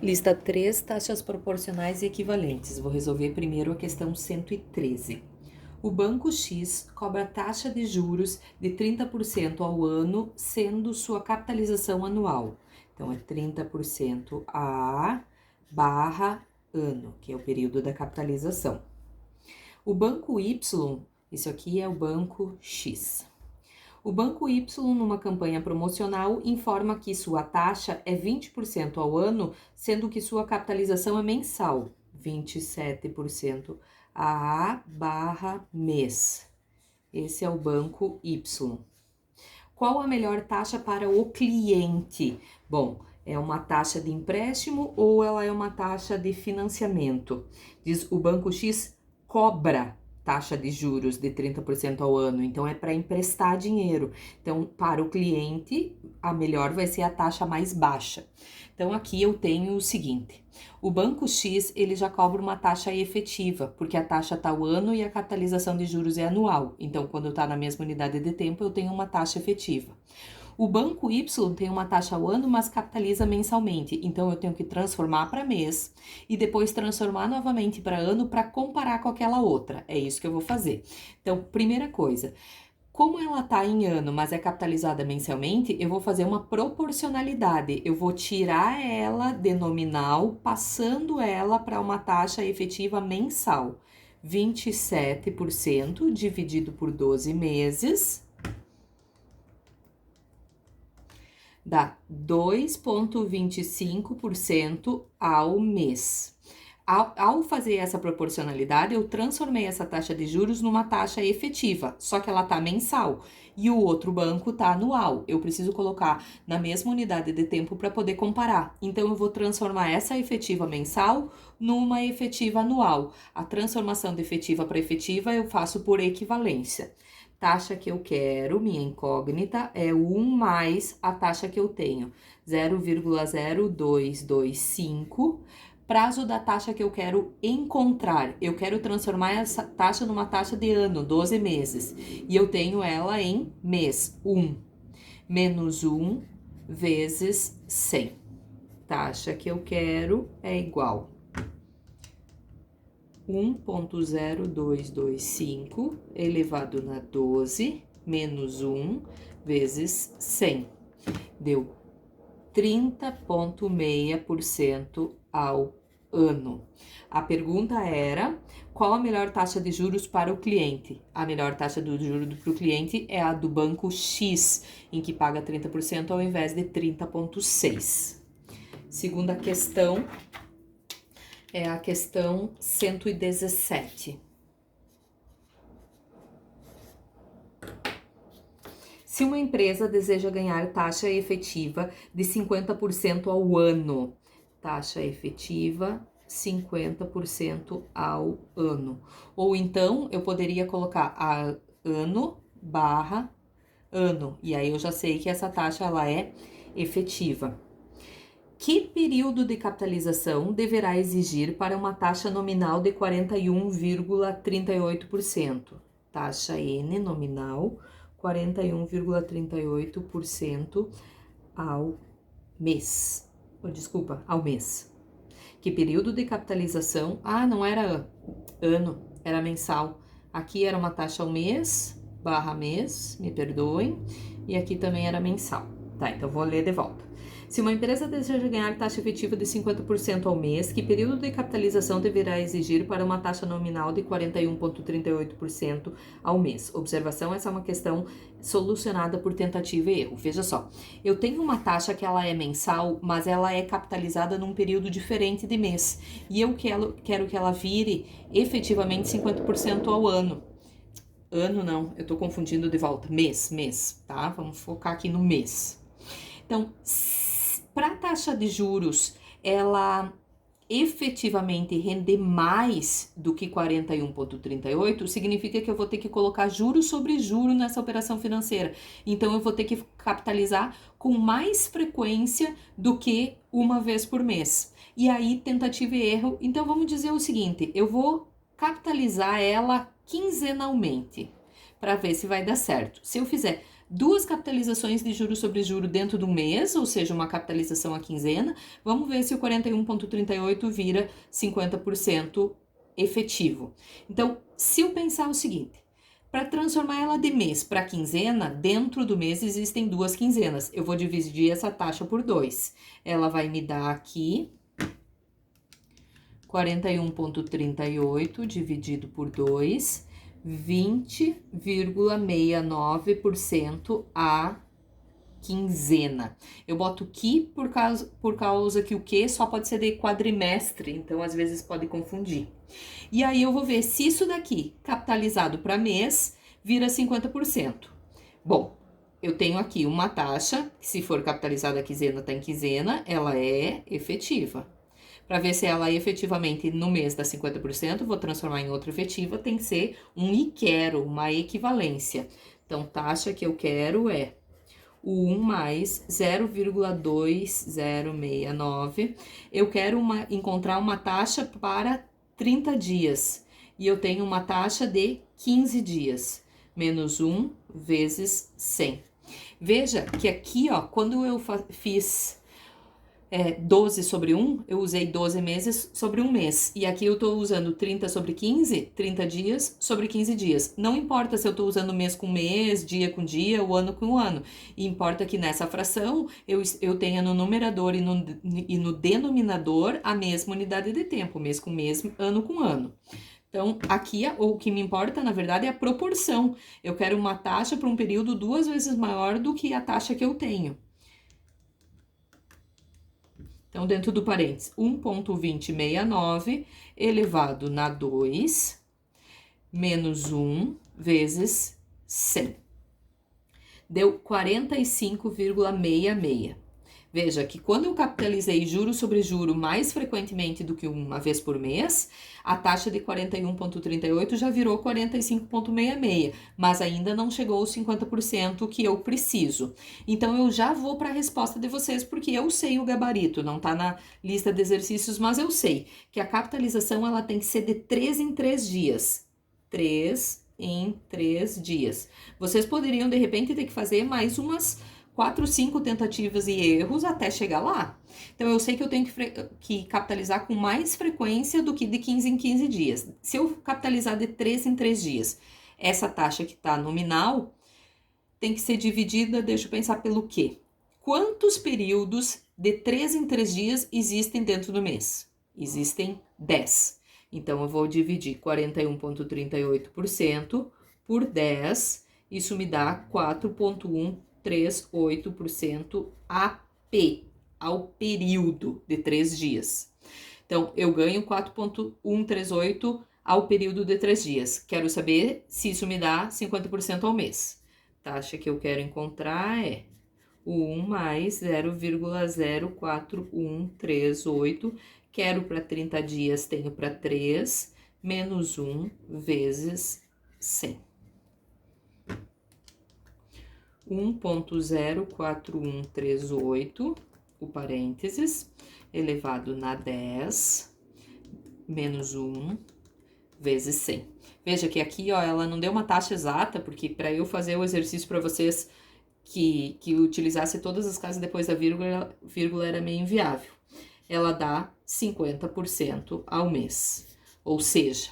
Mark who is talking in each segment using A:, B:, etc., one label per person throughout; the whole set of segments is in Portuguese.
A: Lista 3, taxas proporcionais e equivalentes. Vou resolver primeiro a questão 113. O Banco X cobra taxa de juros de 30% ao ano, sendo sua capitalização anual. Então, é 30% a barra ano, que é o período da capitalização. O Banco Y, isso aqui é o Banco X. O Banco Y, numa campanha promocional, informa que sua taxa é 20% ao ano, sendo que sua capitalização é mensal, 27% a barra mês. Esse é o Banco Y. Qual a melhor taxa para o cliente? Bom, é uma taxa de empréstimo ou ela é uma taxa de financiamento? Diz o Banco X cobra taxa de juros de 30% ao ano, então é para emprestar dinheiro. Então, para o cliente, a melhor vai ser a taxa mais baixa. Então, aqui eu tenho o seguinte, o Banco X, ele já cobra uma taxa efetiva, porque a taxa está ao ano e a capitalização de juros é anual. Então, quando está na mesma unidade de tempo, eu tenho uma taxa efetiva. O Banco Y tem uma taxa ao ano, mas capitaliza mensalmente. Então, eu tenho que transformar para mês e depois transformar novamente para ano para comparar com aquela outra. É isso que eu vou fazer. Então, primeira coisa, como ela está em ano, mas é capitalizada mensalmente, eu vou fazer uma proporcionalidade. Eu vou tirar ela de nominal, passando ela para uma taxa efetiva mensal. 27% dividido por 12 meses dá 2,25% ao mês. Ao fazer essa proporcionalidade, eu transformei essa taxa de juros numa taxa efetiva, só que ela tá mensal e o outro banco tá anual. Eu preciso colocar na mesma unidade de tempo para poder comparar. Então, eu vou transformar essa efetiva mensal numa efetiva anual. A transformação de efetiva para efetiva eu faço por equivalência. Taxa que eu quero, minha incógnita, é 1 mais a taxa que eu tenho, 0,0225. Prazo da taxa que eu quero encontrar. Eu quero transformar essa taxa numa taxa de ano, 12 meses. E eu tenho ela em mês, 1. Menos 1 vezes 100. Taxa que eu quero é igual 1,0225 elevado na 12 menos 1 vezes 100. Deu 30,6% ao ano. A pergunta era, qual a melhor taxa de juros para o cliente? A melhor taxa de juros para o cliente é a do Banco X, em que paga 30% ao invés de 30,6%. Segunda questão é a questão 117. Se uma empresa deseja ganhar taxa efetiva de 50% ao ano, taxa efetiva 50% ao ano. Ou então, eu poderia colocar a ano barra ano, e aí eu já sei que essa taxa ela é efetiva. Que período de capitalização deverá exigir para uma taxa nominal de 41,38%? Taxa N nominal 41,38% ao mês. Desculpa, ao mês. Que período de capitalização? Não era ano, era mensal. Aqui era uma taxa ao mês, barra mês, me perdoem. E aqui também era mensal. Tá, então vou ler de volta. Se uma empresa deseja ganhar taxa efetiva de 50% ao mês, que período de capitalização deverá exigir para uma taxa nominal de 41,38% ao mês? Observação, essa é uma questão solucionada por tentativa e erro. Veja só, eu tenho uma taxa que ela é mensal, mas ela é capitalizada num período diferente de mês. E eu quero que ela vire efetivamente 50% ao ano. Ano não, eu tô confundindo de volta. Mês, tá? Vamos focar aqui no mês. Então, para a taxa de juros, ela efetivamente render mais do que 41,38, significa que eu vou ter que colocar juros sobre juros nessa operação financeira. Então, eu vou ter que capitalizar com mais frequência do que uma vez por mês. E aí, tentativa e erro. Então, vamos dizer o seguinte, eu vou capitalizar ela quinzenalmente, para ver se vai dar certo. Se eu fizer duas capitalizações de juros sobre juro dentro do mês, ou seja, uma capitalização à quinzena. Vamos ver se o 41,38 vira 50% efetivo. Então, se eu pensar o seguinte, para transformar ela de mês para quinzena, dentro do mês existem duas quinzenas. Eu vou dividir essa taxa por 2. Ela vai me dar aqui 41,38 dividido por 2, 20,69% a quinzena. Eu boto que por causa que o que só pode ser de quadrimestre, então às vezes pode confundir. E aí eu vou ver se isso daqui, capitalizado para mês, vira 50%. Bom, eu tenho aqui uma taxa, que se for capitalizada a quinzena, tá em quinzena, ela é efetiva. Para ver se ela efetivamente no mês dá 50%, vou transformar em outra efetiva, tem que ser um e quero, uma equivalência. Então, taxa que eu quero é o 1 mais 0,2069. Eu quero encontrar uma taxa para 30 dias. E eu tenho uma taxa de 15 dias. Menos 1 vezes 100. Veja que aqui, ó, quando eu fiz 12 sobre 1, eu usei 12 meses sobre um mês. E aqui eu tô usando 30 sobre 15, 30 dias sobre 15 dias. Não importa se eu tô usando mês com mês, dia com dia, o ano com ano. Importa que nessa fração eu tenha no numerador e no denominador a mesma unidade de tempo, mês com mês, ano com ano. Então, aqui o que me importa, na verdade, é a proporção. Eu quero uma taxa para um período 2 vezes maior do que a taxa que eu tenho. Então, dentro do parênteses, 1,2069 elevado na 2 menos 1 vezes 100. Deu 45,66. Veja que quando eu capitalizei juro sobre juro mais frequentemente do que uma vez por mês, a taxa de 41,38 já virou 45,66, mas ainda não chegou aos 50% que eu preciso. Então, eu já vou para a resposta de vocês, porque eu sei o gabarito, não está na lista de exercícios, mas eu sei que a capitalização ela tem que ser de 3 em 3 dias. 3 em 3 dias. Vocês poderiam, de repente, ter que fazer mais umas 4, 5 tentativas e erros até chegar lá. Então, eu sei que eu tenho que capitalizar com mais frequência do que de 15 em 15 dias. Se eu capitalizar de 3 em 3 dias, essa taxa que está nominal tem que ser dividida, deixa eu pensar pelo quê? Quantos períodos de 3 em 3 dias existem dentro do mês? Existem 10. Então, eu vou dividir 41,38% por 10. Isso me dá 4,138% AP, ao período de 3 dias. Então, eu ganho 4,138 ao período de 3 dias. Quero saber se isso me dá 50% ao mês. A taxa que eu quero encontrar é o 1 mais 0,04138. Quero para 30 dias, tenho para 3, menos 1 vezes 100. 1,04138, o parênteses, elevado na 10, menos 1 vezes 100. Veja que aqui, ó, ela não deu uma taxa exata, porque para eu fazer o exercício para vocês que utilizasse todas as casas depois da vírgula era meio inviável. Ela dá 50% ao mês. Ou seja,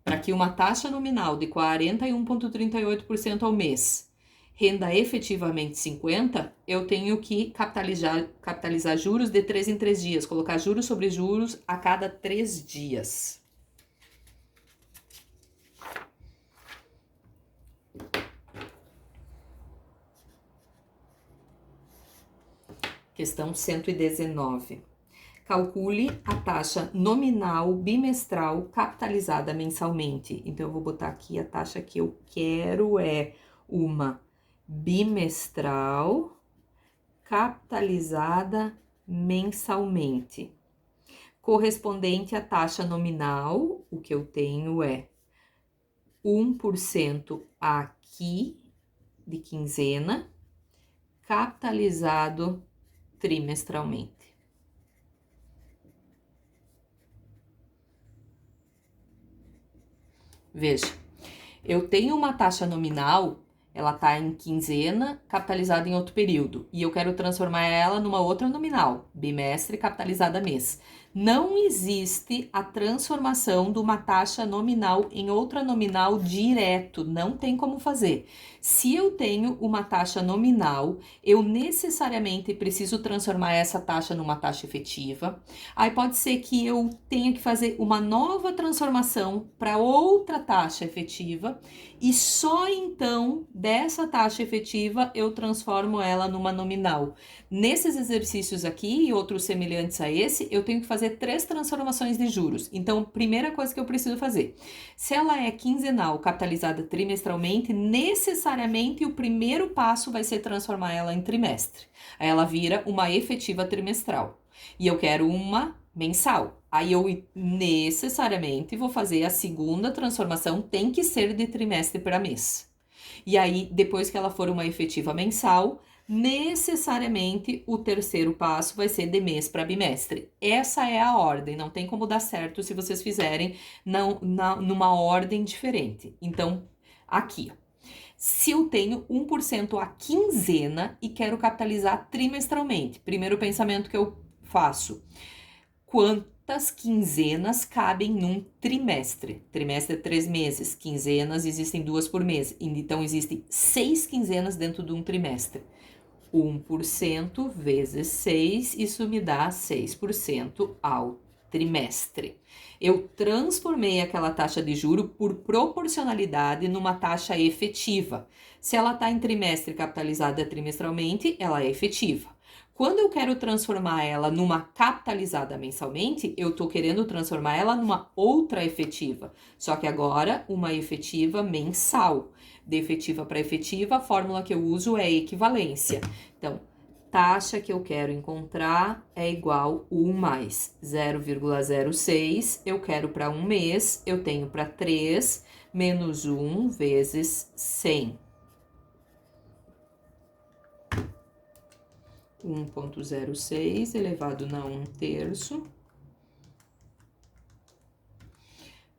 A: para que uma taxa nominal de 41,38% ao mês renda efetivamente 50, eu tenho que capitalizar juros de 3 em 3 dias, colocar juros sobre juros a cada 3 dias. Questão 119. Calcule a taxa nominal bimestral capitalizada mensalmente. Então, eu vou botar aqui a taxa que eu quero é uma bimestral capitalizada mensalmente. Correspondente à taxa nominal, o que eu tenho é 1% aqui de quinzena, capitalizado trimestralmente. Veja, eu tenho uma taxa nominal ela está em quinzena, capitalizada em outro período, e eu quero transformar ela numa outra nominal, bimestre capitalizada mês. Não existe a transformação de uma taxa nominal em outra nominal direto, não tem como fazer. Se eu tenho uma taxa nominal, eu necessariamente preciso transformar essa taxa numa taxa efetiva. Aí pode ser que eu tenha que fazer uma nova transformação para outra taxa efetiva e só então dessa taxa efetiva eu transformo ela numa nominal. Nesses exercícios aqui e outros semelhantes a esse, eu tenho que fazer 3 transformações de juros. Então, primeira coisa que eu preciso fazer, se ela é quinzenal, capitalizada trimestralmente, necessariamente o primeiro passo vai ser transformar ela em trimestre. Aí ela vira uma efetiva trimestral. E eu quero uma mensal. Aí eu necessariamente vou fazer a segunda transformação, tem que ser de trimestre para mês. E aí, depois que ela for uma efetiva mensal, necessariamente o terceiro passo vai ser de mês para bimestre. Essa é a ordem, não tem como dar certo se vocês fizerem numa ordem diferente. Então, aqui, ó. Se eu tenho 1% a quinzena e quero capitalizar trimestralmente, primeiro pensamento que eu faço, quantas quinzenas cabem num trimestre? Trimestre é 3 meses, quinzenas existem 2 por mês, então existem 6 quinzenas dentro de um trimestre. 1% vezes 6, isso me dá 6% ao trimestre. Eu transformei aquela taxa de juro por proporcionalidade numa taxa efetiva. Se ela está em trimestre capitalizada trimestralmente, ela é efetiva. Quando eu quero transformar ela numa capitalizada mensalmente, eu estou querendo transformar ela numa outra efetiva. Só que agora, uma efetiva mensal. De efetiva para efetiva, a fórmula que eu uso é equivalência. Então, taxa que eu quero encontrar é igual 1 mais 0,06. Eu quero para um mês, eu tenho para 3, menos 1 vezes 100. 1,06 elevado na 1/3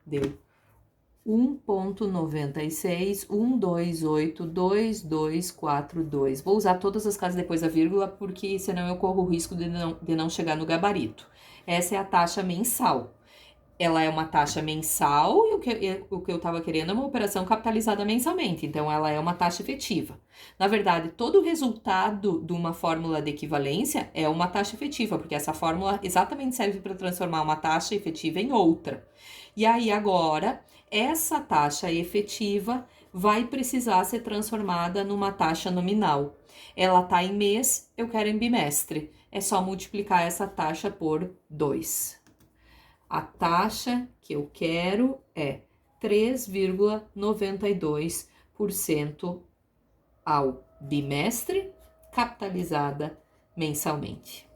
A: deu 1,9612822242. Vou usar todas as casas depois da vírgula, porque senão eu corro o risco de não chegar no gabarito. Essa é a taxa mensal. Ela é uma taxa mensal e o que eu estava querendo é uma operação capitalizada mensalmente, então ela é uma taxa efetiva. Na verdade, todo o resultado de uma fórmula de equivalência é uma taxa efetiva, porque essa fórmula exatamente serve para transformar uma taxa efetiva em outra. E aí agora, essa taxa efetiva vai precisar ser transformada numa taxa nominal. Ela está em mês, eu quero em bimestre. É só multiplicar essa taxa por 2. A taxa que eu quero é 3,92% ao bimestre, capitalizada mensalmente.